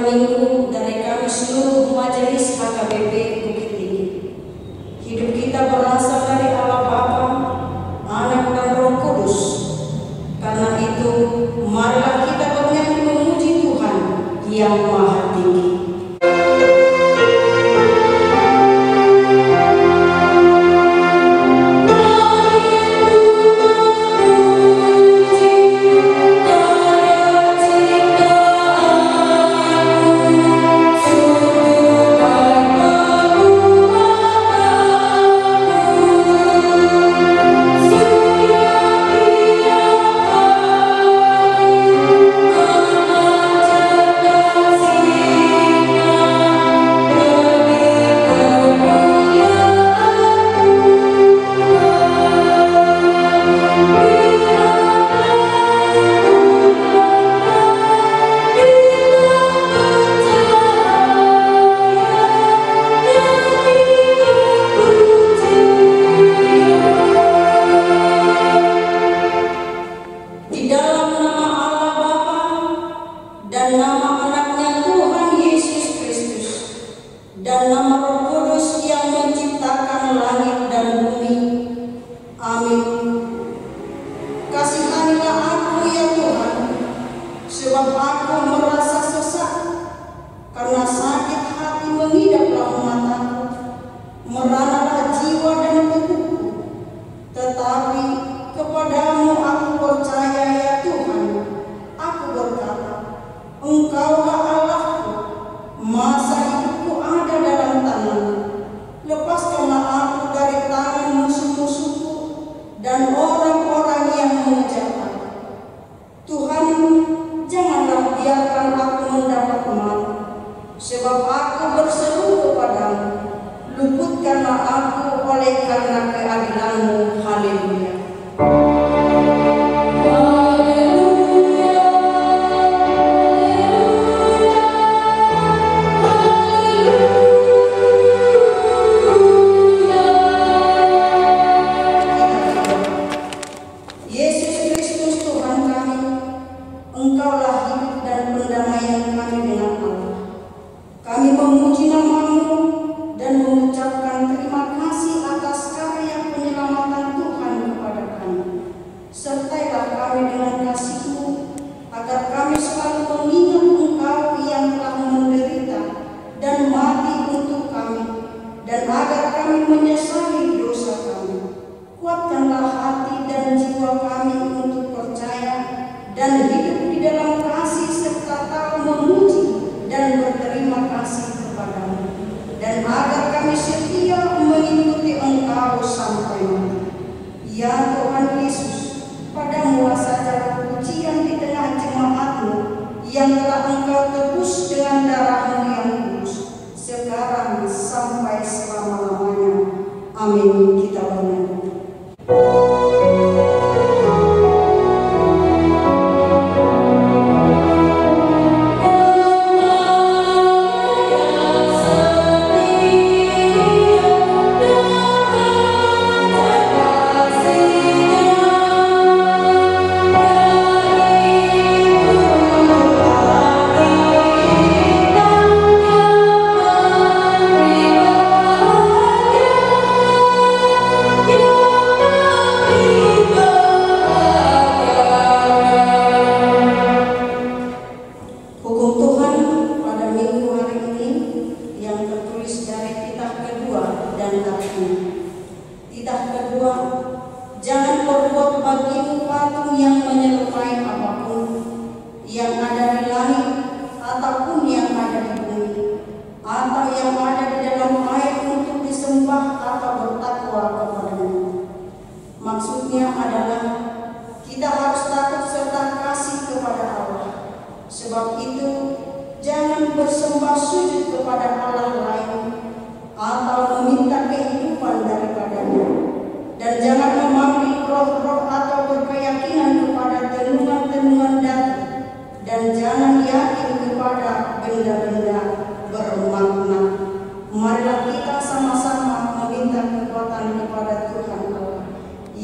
pada minggu dari kami seluruh majelis HKBP Bukit Tinggi. Hidup kita berasal dari Allah Bapa, Anak dan Roh Kudus. Karena itu, marilah kita bernyanyi memuji Tuhan yang Maha Tinggi.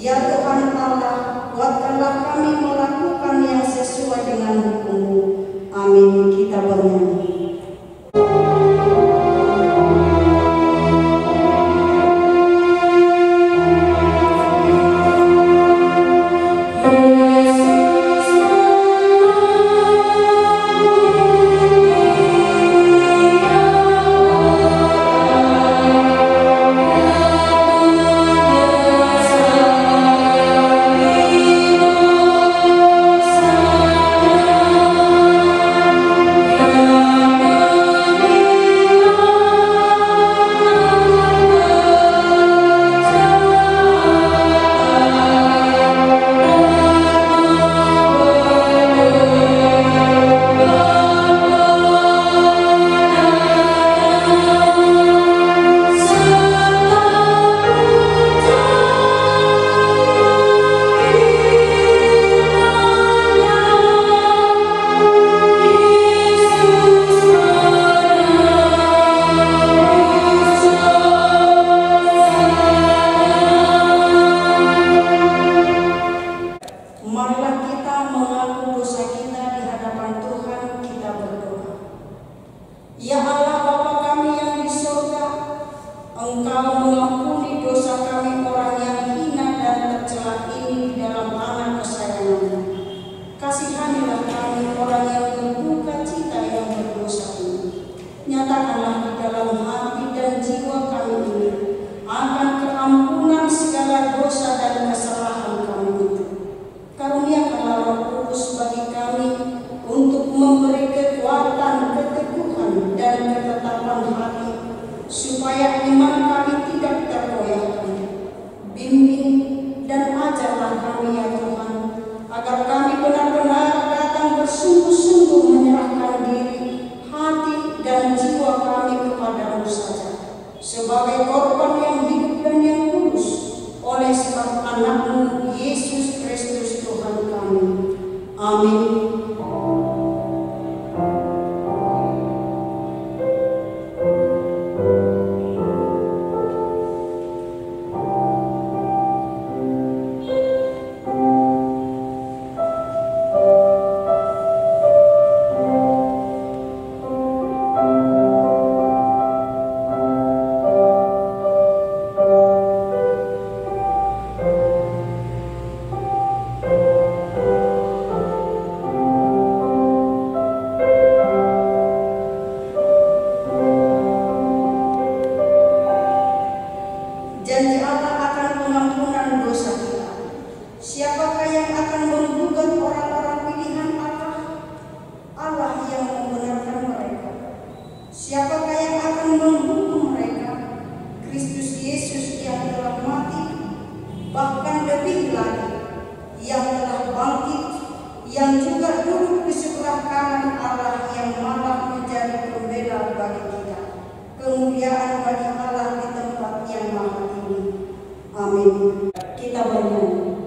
Ya Tuhan Allah, kuatkanlah kami melakukan yang sesuai dengan hukum-Mu. Amin. Kita bernyanyi. Ya Allah Bapa kami yang di surga, Engkau mengampuni dosa kami orang yang hina dan tercela ini di dalam anak kesayangan-Mu. Kasihanilah kami orang yang berduka cita yang berdosa ini. Nyatakanlah di dalam hati dan jiwa kami ini akan keampunan segala dosa dan kesalahan kami itu. Karuniakanlah Roh Kudus bagi kami untuk memberi kekuatan, keteguhan, dan ketetapan hati, supaya iman kami tidak tergoyahkan. Bimbing dan ajarlah kami ya Tuhan, agar kami benar-benar datang bersungguh-sungguh menyerahkan diri, hati, dan jiwa kami kepada-Mu saja, sebagai korban yang hidup dan yang kudus, oleh sebab anak-Mu Yesus Kristus Tuhan kami. Amin. Janji Allah akan pengampunan dosa kita. Siapakah yang akan menggugat orang-orang pilihan Allah? Allah yang membenarkan mereka. Siapakah yang akan menghukum mereka? Kristus Yesus yang telah mati, bahkan lebih lagi, yang telah bangkit, yang juga duduk di sebelah kanan Allah, yang malah menjadi pembela bagi kita. Kemuliaan bagi Allah di tempat yang maha tinggi. Amin. Kita bernyanyi.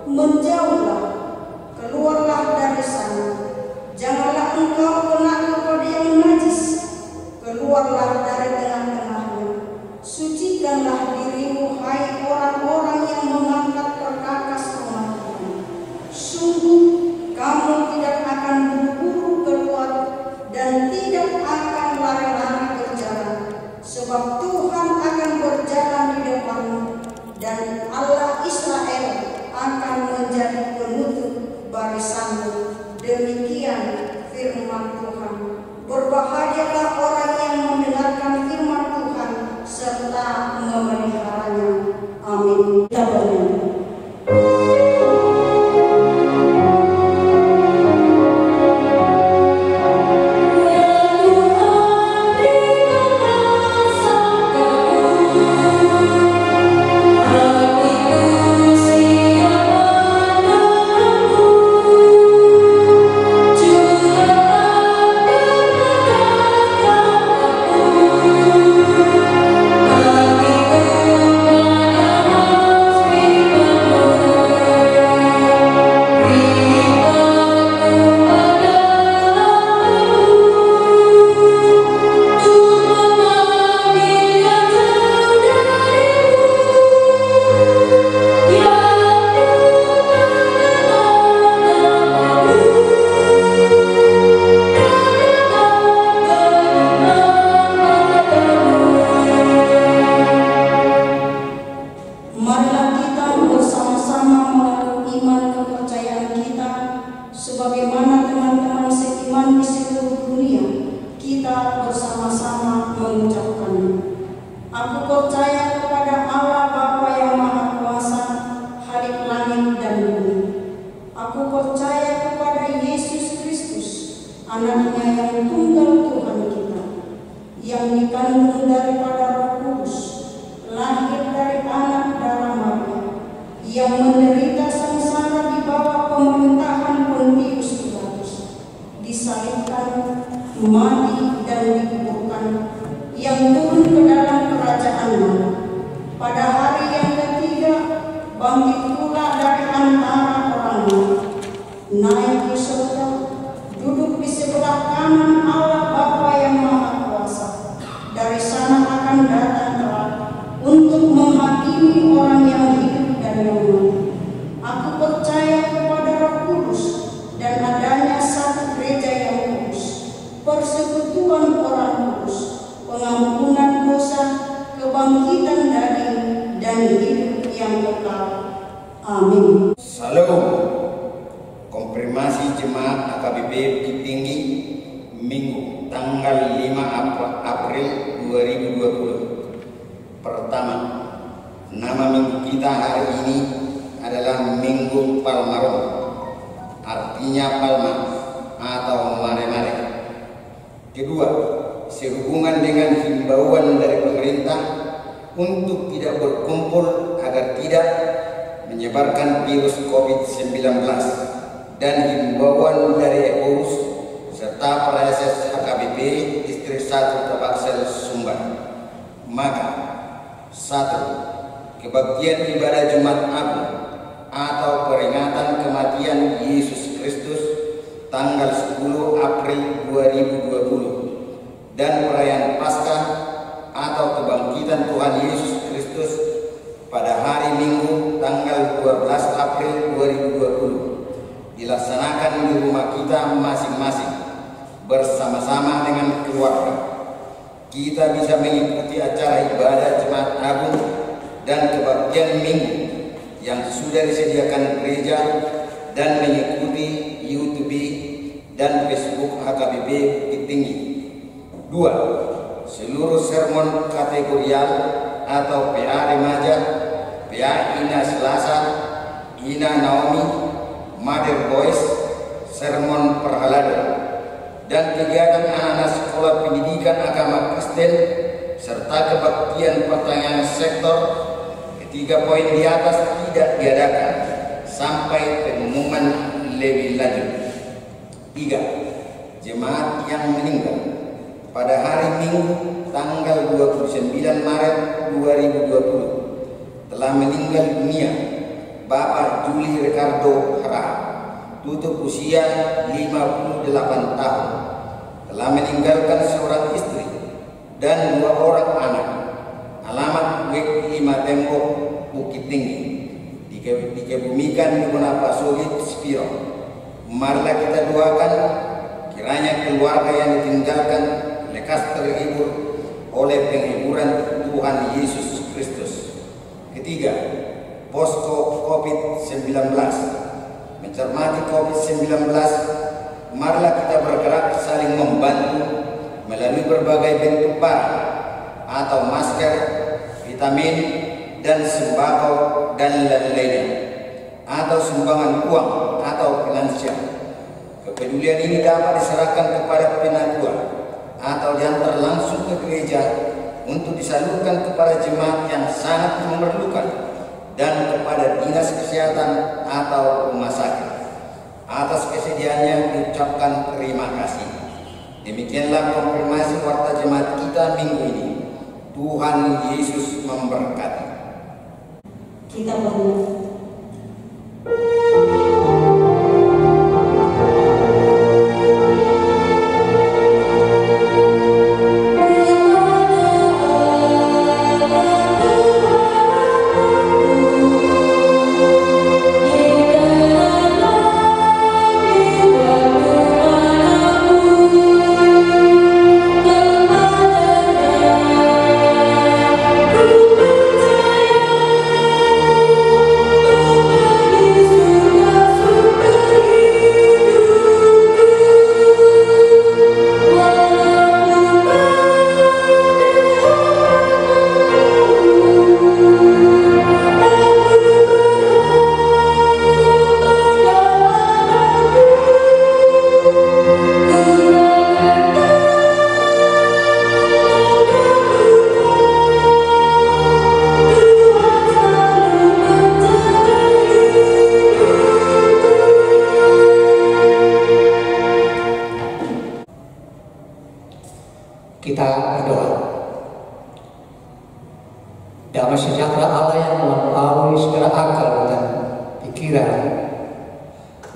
Menjauhlah, keluarlah dari sana. Janganlah engkau kena kepada yang najis. Keluarlah dari tengah-tengahnya. Sucikanlah dirimu, hai orang-orang yang mengangkat perkakas kematian. Sungguh kamu tidak akan buru-buru keluar dan tidak akan lari-lari berjalan, sebab Tuhan akan berjalan di depanmu, dan Allah Israel akan menjadi penutup barisanmu. Demikian firman Tuhan. Berbahagialah orang yang mendengarkan firman Tuhan serta memeliharanya. Amin. Kita bernyanyi. yang menderita sengsara di bawah pemerintahan Pontius Pilatus, disalibkan, mati dan dikuburkan, yang turun ke dalam kerajaan-Nya. Pada hari yang ketiga bangkit pula dari antara orang-Nya, naik ke surga, duduk di sebelah kanan Allah Bapa yang Maha Kuasa. Dari sana akan datang kelak untuk menghakimi orang yang hidup dan yang mati. Aku percaya kepada Roh Kudus dan adanya satu gereja yang kudus, persekutuan orang kudus, pengampunan dosa, kebangkitan daging, dan hidup yang kekal. Amin. Salam. Konfirmasi Jemaat AKBP Bukit Tinggi Minggu tanggal 5 April 2020. Pertama, nama minggu kita hari ini adalah Minggu Palmarom, artinya palma atau mare-mare. Kedua, sehubungan dengan himbauan dari pemerintah untuk tidak berkumpul agar tidak menyebarkan virus COVID-19 dan himbauan dari EPUS serta Praeses HKBP Distrik 1 Tabaksel Sumbar. Maka 1. Kebaktian ibadah Jumat Agung atau peringatan kematian Yesus Kristus tanggal 10 April 2020 dan perayaan Paskah atau kebangkitan Tuhan Yesus Kristus pada hari Minggu tanggal 12 April 2020 dilaksanakan di rumah kita masing-masing bersama-sama dengan keluarga. Kita bisa mengikuti acara ibadah Jumat Agung dan kebaktian Minggu yang sudah disediakan gereja dan mengikuti YouTube dan Facebook HKBP Bukit Tinggi. 2. Seluruh sermon kategorial atau PA Remaja, PA Ina Selasa, Ina Naomi, Mother Boys, sermon perhalada, dan kegiatan anak-anak sekolah pendidikan agama Kristen serta kebaktian pertanyaan sektor, ketiga poin di atas tidak diadakan sampai pengumuman lebih lanjut. 3. Jemaat yang meninggal pada hari Minggu tanggal 29 Maret 2020 telah meninggal dunia Bapak Juli Ricardo Hara, tutup usia 58 tahun, telah meninggalkan seorang istri dan 2 orang anak. Alamat WIK 5 Tembok Bukit Tinggi, dikebumikan di Bonapasoli Spiro. Marilah kita doakan kiranya keluarga yang ditinggalkan lekas terhibur oleh penghiburan Tuhan Yesus Kristus. Ketiga, posko COVID-19. Mencermati COVID-19, marilah kita bergerak saling membantu melalui berbagai bentuk barang atau masker, vitamin, dan sembako dan lain-lainnya, atau sumbangan uang atau finansial. Kepedulian ini dapat diserahkan kepada penatua atau diantar langsung ke gereja untuk disalurkan kepada jemaat yang sangat memerlukan dan kepada dinas kesehatan atau rumah sakit. Atas kesediaannya diucapkan terima kasih. Demikianlah konfirmasi warta jemaat kita minggu ini. Tuhan Yesus memberkati. Kita berdoa. Yesus pikiran,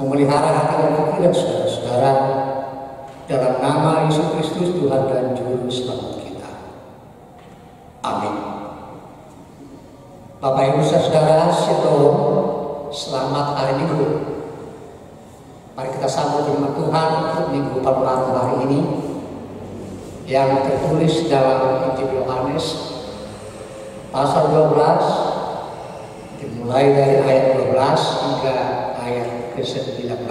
memelihara hati dan pikiran saudara-saudara dalam nama Yesus Kristus Tuhan dan Juru Selamat kita. Amin. Bapak Ibu saudara, Shalom, selamat hari Minggu. Mari kita sambut firman Tuhan untuk Minggu Palmarum hari ini yang tertulis dalam Injil Yohanes pasal 12 dimulai dari ayat 12 hingga ayat ke-19.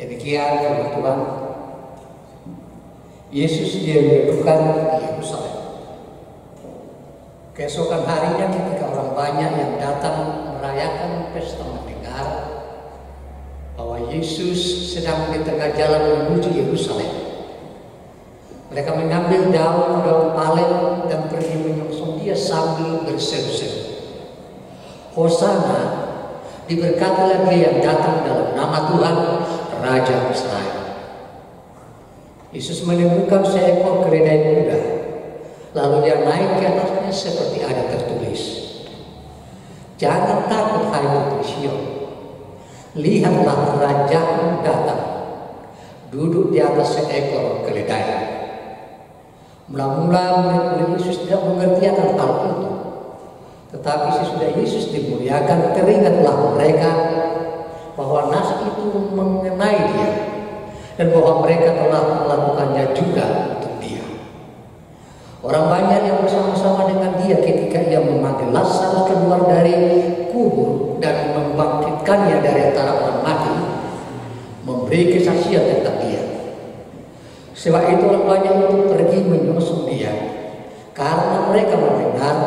Demikian firman Tuhan. Yesus diadukan di Yerusalem. Keesokan harinya ketika orang banyak yang datang merayakan pesta mendengar bahwa Yesus sedang di tengah jalan menuju Yerusalem, mereka mengambil daun-daun palen dan pergi menyongsong dia sambil berseru-seru, Hosana, diberkatilah dia yang datang dalam nama Tuhan, Raja Israel. Yesus menemukan seekor keledai muda, lalu dia naik ke atasnya seperti ada tertulis, jangan takut hai putri Sion, lihatlah rajamu datang, duduk di atas seekor keledai. Mula-mula murid-murid Yesus tidak mengerti akan hal itu, tetapi sesudah Yesus dimuliakan, teringatlah mereka bahwa nas itu mengenai dia dan bahwa mereka telah melakukannya juga untuk dia. Orang banyak yang bersama-sama dengan dia ketika ia memanggil Lazarus keluar dari kubur dan membangkitkannya dari antara orang mati, memberi kesaksian tentang dia. Sebab itu orang banyak itu pergi menyongsong dia, karena mereka mendengar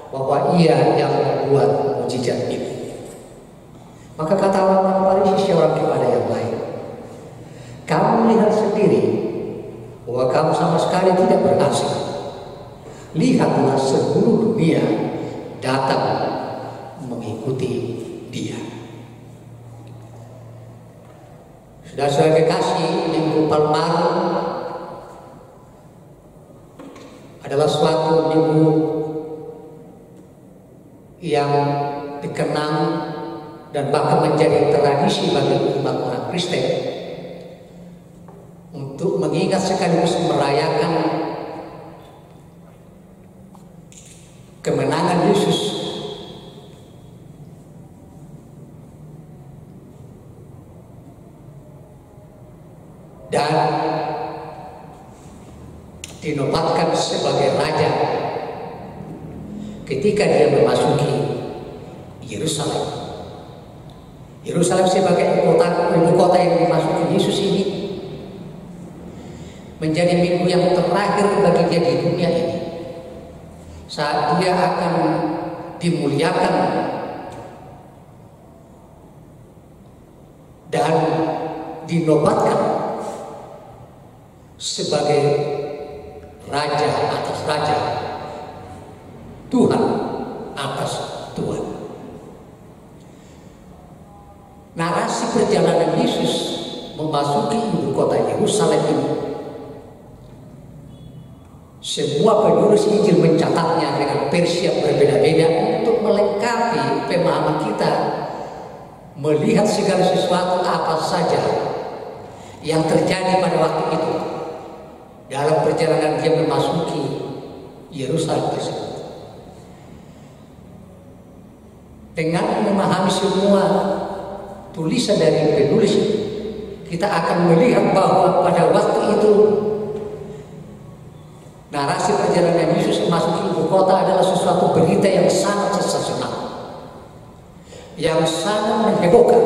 bahwa ia yang membuat mukjizat itu. Maka kata orang Farisi seorang kepada yang lain, kamu lihat sendiri bahwa kamu sama sekali tidak berhasil. Lihatlah seluruh dunia datang mengikuti dia. Sudah saya kekasih, Minggu Palmarum adalah suatu minggu yang dikenang dan bahkan menjadi tradisi bagi umat orang Kristen untuk mengingat sekaligus merayakan kemenangan Yesus dan dinobatkan sebagai raja ketika dia memasuki Yerusalem. Yerusalem sebagai ibu kota yang dimasuki Yesus ini menjadi minggu yang terakhir bagi dia di dunia ini, saat dia akan dimuliakan dan dinobatkan sebagai raja atas raja, Tuhan atas Tuhan. Narasi perjalanan Yesus memasuki ibu kota Yerusalem ini, semua penulis Injil mencatatnya dengan versi yang berbeda-beda untuk melengkapi pemahaman kita melihat segala sesuatu apa saja yang terjadi pada waktu itu dalam perjalanan dia memasuki Yerusalem tersebut. Dengan memahami semua tulisan dari penulis, kita akan melihat bahwa pada waktu itu narasi perjalanan Yesus memasuki ibu kota adalah sesuatu berita yang sangat sensasional, yang sangat menghebohkan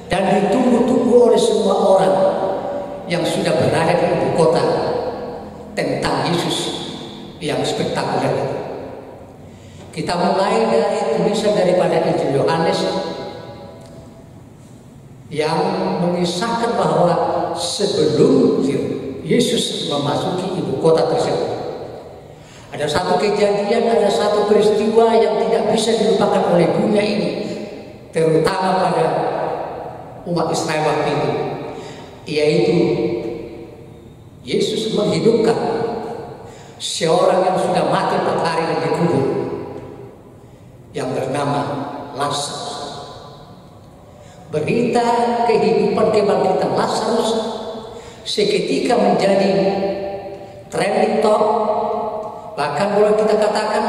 dan ditunggu-tunggu oleh semua orang yang sudah berada di ibu kota tentang Yesus yang spektakuler. Kita mulai dari tulisan daripada Injil Yohanes yang mengisahkan bahwa sebelum Yesus memasuki ibu kota tersebut, ada satu kejadian, ada satu peristiwa yang tidak bisa dilupakan oleh dunia ini, terutama pada umat Israel waktu itu, yaitu Yesus menghidupkan seorang yang sudah mati 4 hari dan dikubur. yang bernama Lazarus. Berita kehidupan kebangkitan Lazarus seketika menjadi trending top. Bahkan boleh kita katakan,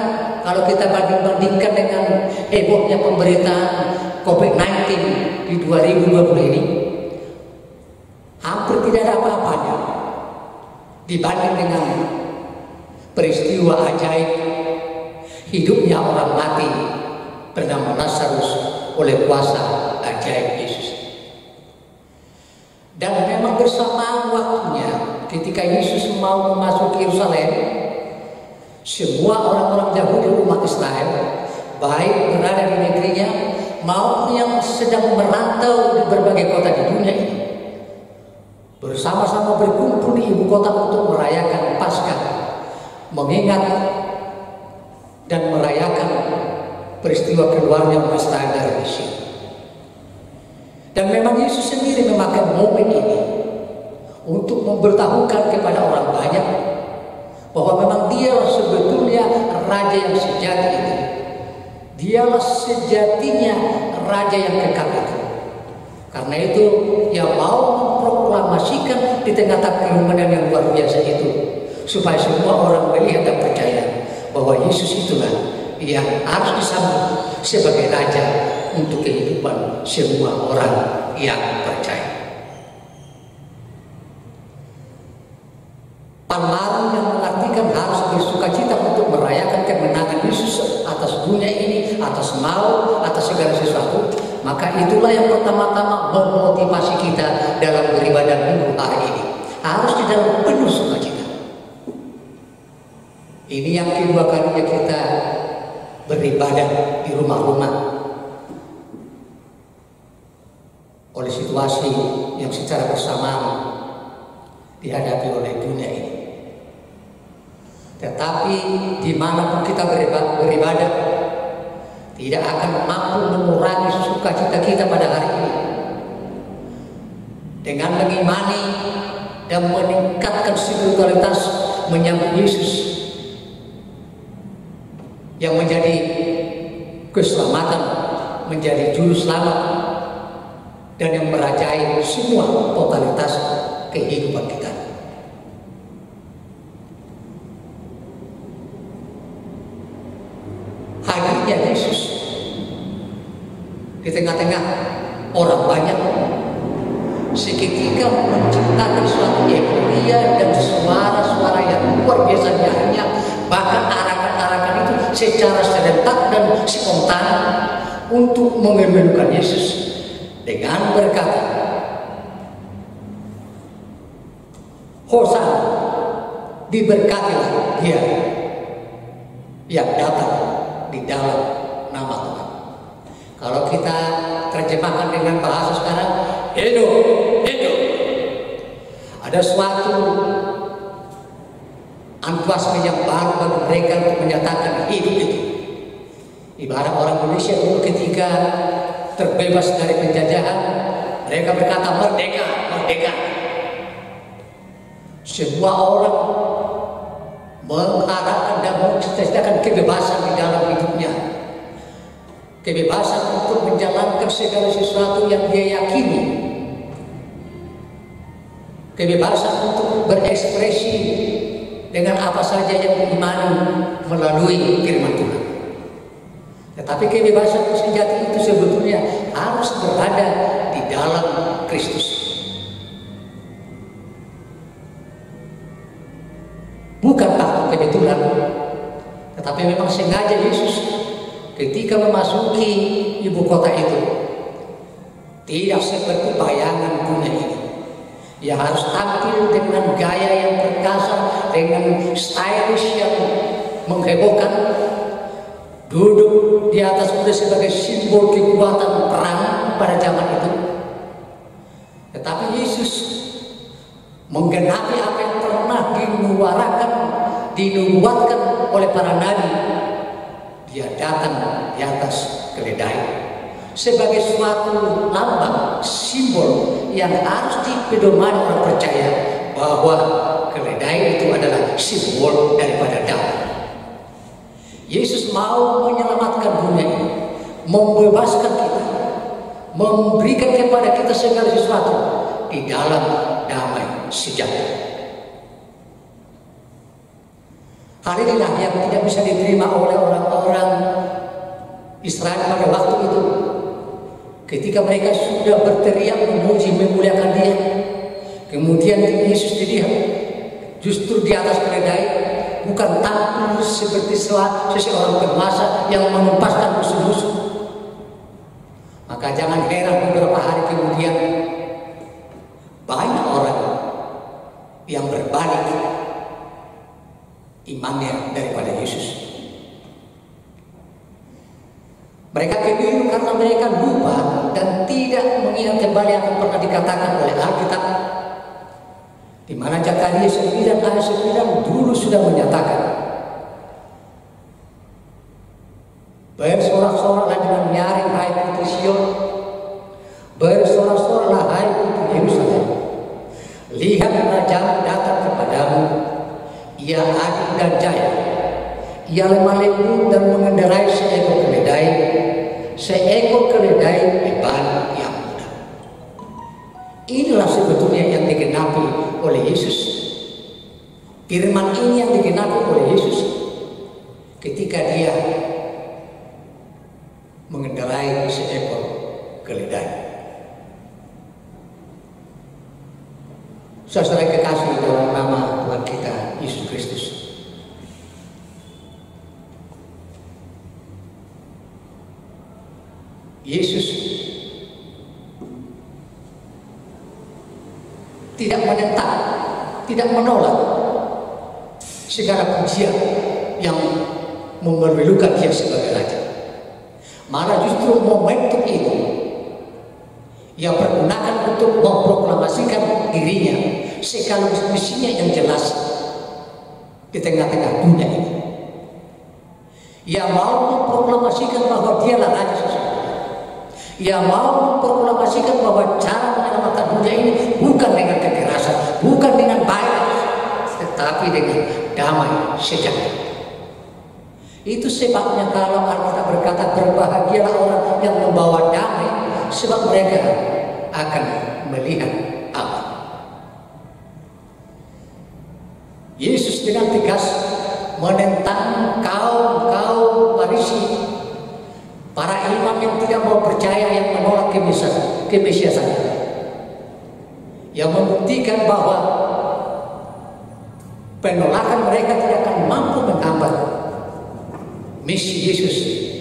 kalau kita bandingkan dengan hebohnya pemberitaan COVID-19 di 2020 ini, hampir tidak ada apa-apanya dibanding dengan peristiwa ajaib hidupnya orang mati bernama Lazarus oleh kuasa ajaib Yesus. Dan memang bersamaan waktunya ketika Yesus mau memasuki Yerusalem, semua orang-orang Yahudi umat Israel, baik berada di negerinya maupun yang sedang merantau di berbagai kota di dunia ini, bersama-sama berkumpul di ibu kota untuk merayakan Paskah, mengingat dan merayakan peristiwa keluarnya umat Israel dari Mesir. Dan memang Yesus sendiri memakai momen ini untuk memberitahukan kepada orang banyak bahwa memang dialah sebetulnya raja yang sejati itu. Dialah sejatinya raja yang kekal itu. Karena itu ia mau memproklamasikan di tengah-tengah kerumunan yang luar biasa itu, supaya semua orang melihat dan percaya bahwa Yesus itulah yang harus disambut sebagai raja untuk kehidupan semua orang yang percaya. Palarung yang mengartikan harus bersukacita untuk merayakan kemenangan Yesus atas dunia ini, atas maut, atas segala sesuatu. Maka itulah yang pertama-tama memotivasi kita dalam beribadah minggu hari ini. Harus di dalam penuh sukacita. Ini yang kedua kalinya kita beribadah di rumah-rumah oleh situasi yang secara bersamaan dihadapi oleh dunia ini. Tetapi dimanapun kita beribadah, tidak akan mampu mengurangi sukacita kita pada hari ini. Dengan mengimani dan meningkatkan spiritualitas menyambut Yesus yang menjadi keselamatan, menjadi juru selamat, dan yang merajai semua totalitas kehidupan kita. Hadirnya Yesus di tengah-tengah orang banyak seketika menciptakan suatu euforia dan suara-suara yang luar biasa nyanyinya, bahkan arakan-arakan itu secara serentak dan spontan untuk mengemuliakan Yesus dengan berkata, Hosana, diberkatilah dia yang datang di dalam nama Tuhan. Kalau kita terjemahkan dengan bahasa sekarang, hidup. Ada suatu antusiasme yang baru bagi mereka untuk menyatakan hidup itu. Ibarat orang Indonesia dulu ketika terbebas dari penjajahan, mereka berkata merdeka. Semua orang mengharapkan dan mencita-citakan kebebasan di dalam hidupnya. Kebebasan untuk menjalankan segala sesuatu yang dia yakini. Kebebasan untuk berekspresi dengan apa saja yang diimani melalui firman Tuhan. Tetapi kebebasan sejati itu sebetulnya harus berada di dalam Kristus. Bukan faktor kebetulan, tetapi memang sengaja Yesus ketika memasuki ibu kota itu tidak seperti bayangan dunia ini. Ia harus tampil dengan gaya yang perkasa, dengan stylish yang menghebohkan, duduk di atas kuda sebagai simbol kekuatan perang pada zaman itu. Tetapi Yesus menggenapi apa yang pernah dinubuatkan oleh para nabi. Dia datang di atas keledai sebagai suatu lambang, simbol yang harus dipedomani orang percaya bahwa keledai itu adalah simbol daripada damai. Yesus mau menyelamatkan dunia ini, membebaskan kita, memberikan kepada kita segala sesuatu di dalam damai sejahtera. Hal inilah yang tidak bisa diterima oleh orang-orang Israel pada waktu itu. Ketika mereka sudah berteriak memuji memuliakan Dia, kemudian Yesus dilihat justru di atas keledai, bukan tampil seperti seseorang berkuasa yang menempaskan musuh-musuh. Maka jangan heran beberapa hari kemudian banyak orang yang berbalik imannya daripada Yesus. Mereka keliru karena mereka lupa dan tidak mengingat kembali apa yang pernah dikatakan oleh Alkitab, di mana Zakaria 9 ayat 9 dulu sudah menyatakan, bersorak-soraklah dengan nyaring hai putri Sion, bersorak-soraklah hai putri Yerusalem, lihat rajamu datang kepadamu, ia adil dan jaya, ia lemah lembut dan mengendarai seekor keledai beban yang mudah. Inilah sebetulnya yang digenapi oleh Yesus. Firman ini yang digenapi oleh Yesus ketika Dia mengendarai seekor keledai. Saudara kekasih dalam nama Tuhan kita Yesus Kristus, Yesus tidak menentang, tidak menolak segala pujian yang memerlukan Dia sebagai Raja. Malah justru momentum itu Ia pergunakan untuk memproklamasikan dirinya sekaligus misinya yang jelas di tengah-tengah dunia ini. Ia mau memproklamasikan bahwa Dialah Raja sesungguhnya. Ia mau memproklamasikan bahwa cara menyelamatkan dunia ini bukan dengan kekerasan, bukan dengan violence, tetapi dengan damai sejahtera. Itu sebabnya kalau Alkitab berkata berbahagialah orang yang membawa damai, sebab mereka akan melihat Allah. Yesus dengan tegas menentang kaum Farisi, para imam yang tidak mau percaya, yang menolak kemesiasan, yang membuktikan bahwa penolakan mereka tidak akan mampu menghambat misi Yesus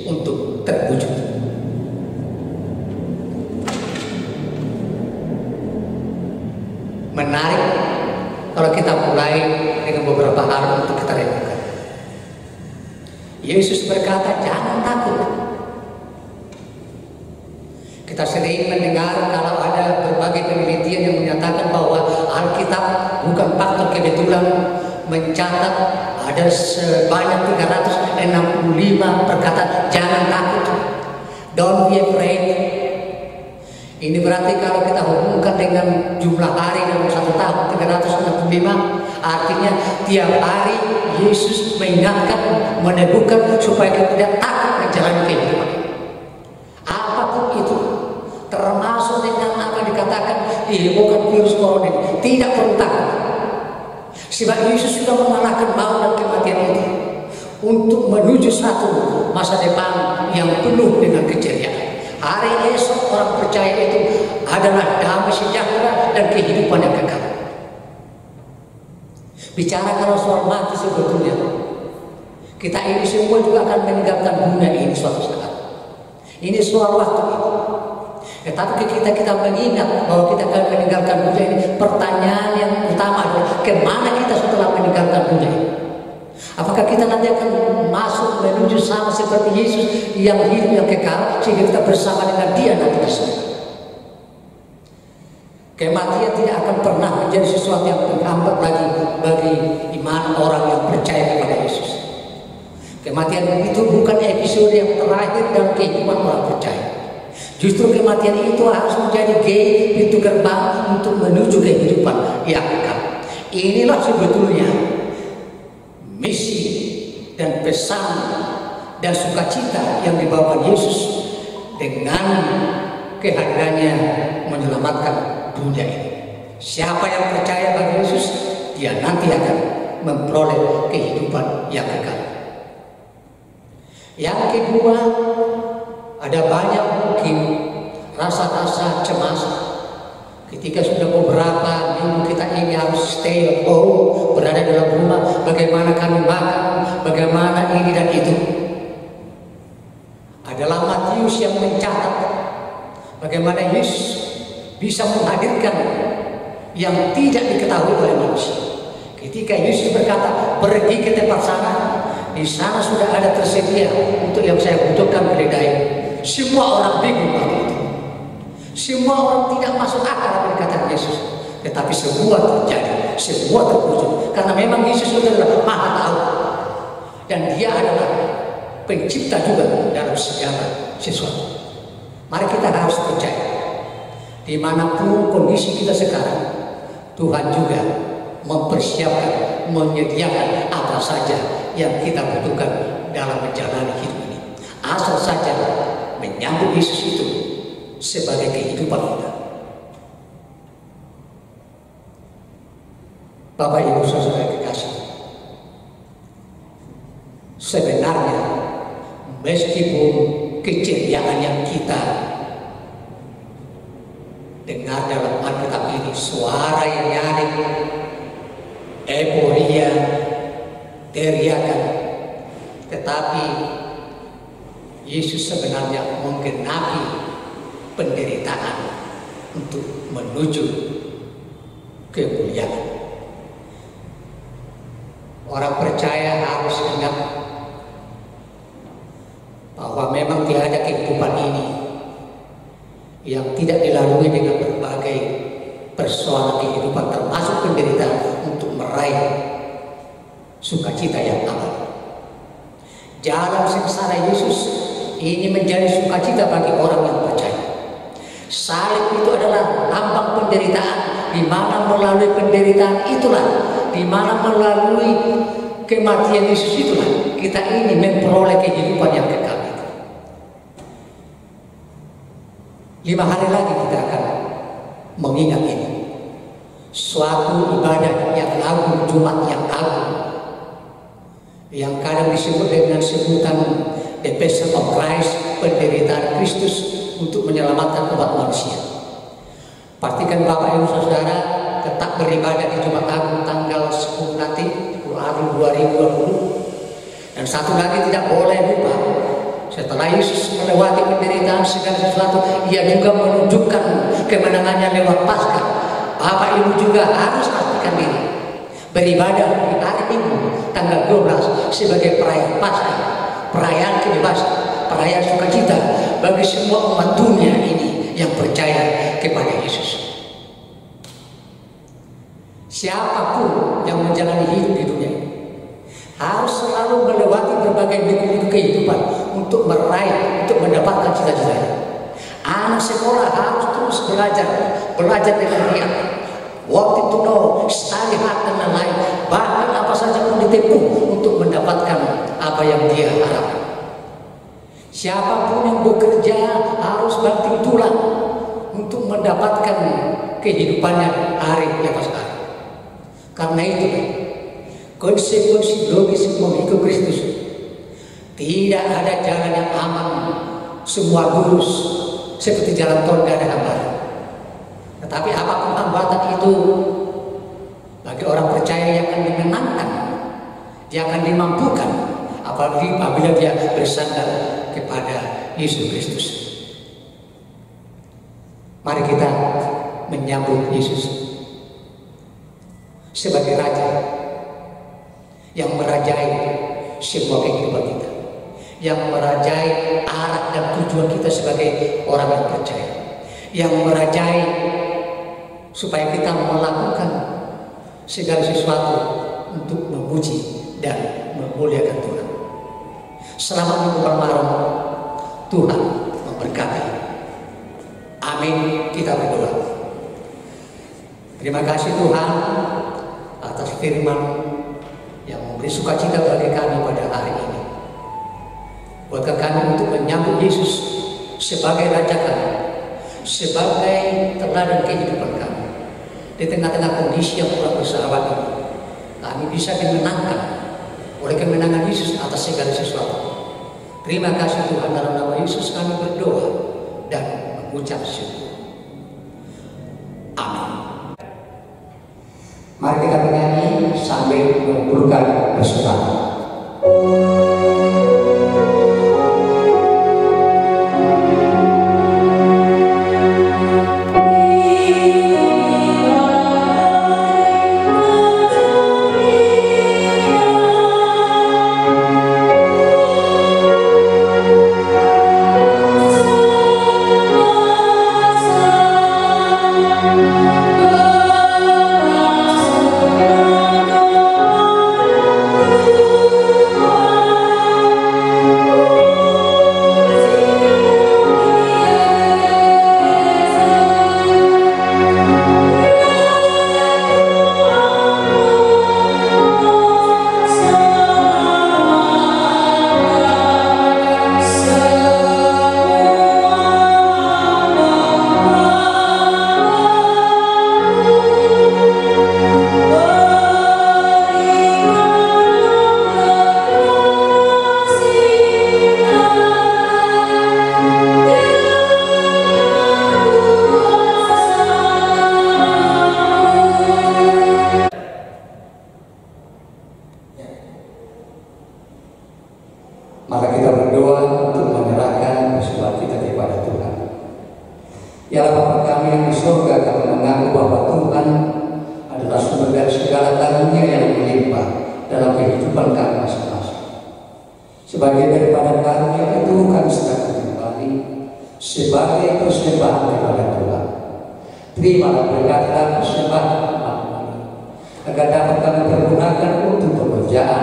untuk terwujud. Menarik kalau kita mulai dengan beberapa hal untuk kita renungkan. Yesus berkata, jangan takut. Kita sering mendengar kalau ada berbagai penelitian yang menyatakan bahwa Alkitab bukan faktor kebetulan, mencatat ada sebanyak 365 perkataan jangan takut, don't be afraid. Ini berarti kalau kita hubungkan dengan jumlah hari dalam satu tahun 365, artinya tiap hari Yesus mengingatkan, meneguhkan supaya kita tidak takut menjalani kehidupan. Apapun itu, termasuk dengan apa dikatakan dihebohkan virus corona ini, tidak perlu takut. Sebab Yesus sudah mengalahkan maut dan kematian itu untuk menuju satu masa depan yang penuh dengan keceriaan. Hari esok orang percaya itu adalah damai sejahtera dan kehidupan yang kekal. Bicara kalau soal mati, sebetulnya kita ini semua juga akan meninggalkan dunia ini suatu saat. Ini soal waktu itu. Tetapi kita mengingat bahwa kita akan meninggalkan dunia ini, pertanyaan yang utama adalah kemana kita setelah meninggalkan dunia ini? Apakah kita nanti akan masuk menuju sama seperti Yesus yang hidup yang kekal sehingga kita bersama dengan Dia nanti di surga? Kematian tidak akan pernah menjadi sesuatu yang menghambat lagi bagi iman orang yang percaya kepada Yesus. Kematian itu bukan episode yang terakhir dalam kehidupan orang percaya. Justru kematian itu harus menjadi gate, pintu gerbang untuk menuju kehidupan yang kekal. Inilah sebetulnya misi dan pesan dan sukacita yang dibawa Yesus dengan kehadirannya menyelamatkan dunia ini. Siapa yang percaya pada Yesus, dia nanti akan memperoleh kehidupan yang kekal. Yang kedua, ada banyak mungkin rasa-rasa cemas ketika sudah beberapa minggu kita ini harus stay at home, berada dalam rumah, bagaimana kami makan, bagaimana ini dan itu. Adalah Matius yang mencatat bagaimana Yesus bisa menghadirkan yang tidak diketahui oleh manusia. Ketika Yesus berkata, pergi ke tempat sana, di sana sudah ada tersedia untuk yang saya butuhkan keledai. Semua orang bingung waktu itu. Semua orang tidak masuk akal apa yang dikatakan Yesus. Tetapi semua terjadi, semua terwujud. Karena memang Yesus itu adalah Maha Tahu. Dan dia adalah pencipta juga dalam segala sesuatu. Mari kita harus percaya, dimanapun kondisi kita sekarang, Tuhan juga mempersiapkan, menyediakan apa saja yang kita butuhkan dalam menjalani hidup ini. Asal saja menyambut Yesus itu sebagai kehidupan kita. Bapak Ibu Saudara kekasih, sebenarnya meskipun keceriaan yang kita dengar dalam Alkitab ini, suara yang nyaring, euforia, teriakan, tetapi Yesus sebenarnya menggenapi penderitaan untuk menuju kemuliaan. Orang percaya harus ingat bahwa memang tidak ada kehidupan ini yang tidak dilalui dengan berbagai persoalan kehidupan, termasuk penderitaan, untuk meraih sukacita yang abadi. Jalan sengsara Yesus ini menjadi sukacita bagi orang yang percaya. Salib itu adalah lambang penderitaan, di mana melalui penderitaan itulah, di mana melalui kematian Yesus itulah kita ini memperoleh kehidupan yang kekal. 5 hari lagi kita akan mengingat ini, suatu ibadah yang agung, Jumat yang agung, yang kadang disebut dengan sebutan The Passion of Christ, penderitaan Kristus untuk menyelamatkan umat manusia. Pastikan Bapak Ibu Saudara tetap beribadah di Jumat Agung tanggal 10 nanti, Februari 2020. Dan satu lagi tidak boleh lupa, setelah Yesus melewati penderitaan segala sesuatu, ia juga menunjukkan kemenangannya lewat Paskah. Bapak Ibu juga harus pastikan diri beribadah di hari Minggu tanggal 12 sebagai perayaan Paskah, perayaan kebebasan, perayaan sukacita bagi semua umat dunia ini yang percaya kepada Yesus. Siapapun yang menjalani hidup di dunia ini harus selalu melewati berbagai liku-liku kehidupan untuk meraih, untuk mendapatkan cita-citanya. Anak sekolah harus terus belajar dengan giat. Waktu to know, study hard dan lain-lain. Bahkan apa saja pun ditempuh untuk mendapatkan apa yang dia harapkan. Siapapun yang bekerja harus banting tulang untuk mendapatkan kehidupannya hari lepas hari. Karena itu, konsekuensi logis mengikut Kristus, tidak ada jalan yang aman, semua lurus seperti jalan tol gak ada hambatan. Tetapi apapun hambatan itu, bagi orang percaya yang akan dimenangkan, dia akan dimampukan, apalagi apabila dia bersandar kepada Yesus Kristus. Mari kita menyambut Yesus sebagai Raja yang merajai semua kehidupan kita, yang merajai arah dan tujuan kita sebagai orang yang percaya, yang merajai supaya kita melakukan segala sesuatu untuk memuji dan memuliakan Tuhan. Selamat Minggu malam, Tuhan memberkati. Amin. Kita berdoa. Terima kasih Tuhan atas firman yang memberi sukacita bagi kami pada hari ini. Buatkan kami untuk menyambut Yesus sebagai Raja kami, sebagai teladan kehidupan kami. Di tengah-tengah kondisi yang kurang bersahabat ini, kami bisa dimenangkan oleh kemenangan Yesus atas segala sesuatu. Terima kasih Tuhan, dalam nama Yesus kami berdoa dan mengucap syukur. Amin. Mari kita menyanyi sambil mengumpulkan persaudaraan. Maka kita berdoa untuk menyerahkan sesuatu kita kepada Tuhan. Ya Bapa kami yang di surga, kami mengaku bahwa Tuhan adalah sumber dari segala karunia yang melimpah dalam kehidupan kami masing-masing. Sebagai daripada karunia itu kami serahkan kembali sebagai persembahan kepada Tuhan. Terimalah berkat persembahan kami, agar dapat kami pergunakan untuk pekerjaan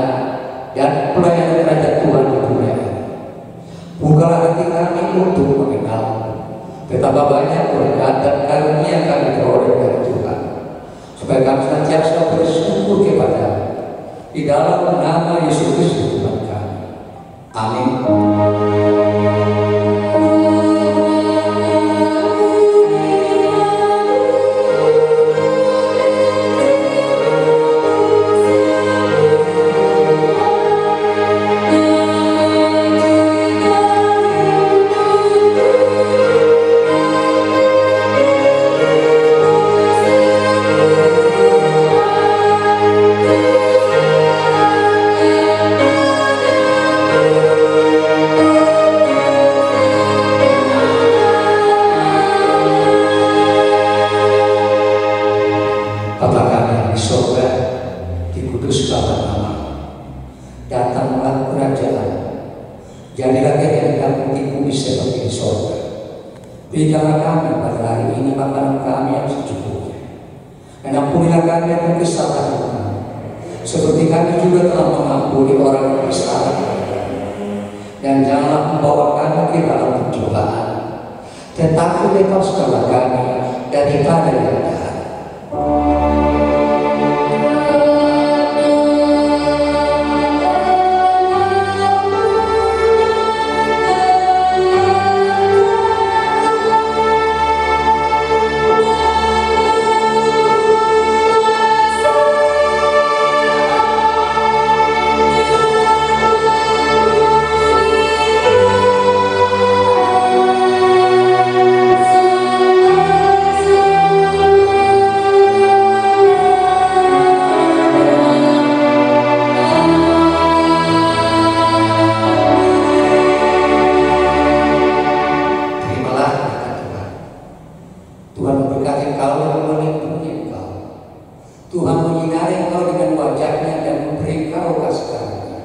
dan pelayanan kerajaan Tuhan di dunia ini. Bukalah hati kami untuk mengenal betapa banyak berkat dan karunia yang kami peroleh dari Tuhan, supaya kami senantiasa bersyukur kepada di dalam nama Yesus Kristus Tuhan kami. Amin. Bapa kami yang di surga, dikuduskanlah namamu, datanglah kerajaan, jadilah kehendakmu di bumi seperti di surga. Berikanlah kami pada hari ini makanan kami yang secukupnya, dan ampunilah kami akan kesalahan kami, seperti kami juga telah mengampuni orang yang bersalah kepada kami. Dan janganlah membawa kami ke dalam pencobaan, tetapi lepaskanlah kami daripada yang jahat. Tuhan memberkati engkau dan melindungi engkau. Tuhan menyinari engkau dengan wajah-Nya dan memberi engkau kasih karunia.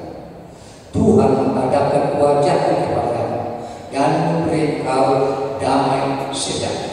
Tuhan menghadapkan wajah-Nya kepadamu dan memberi engkau damai sejahtera.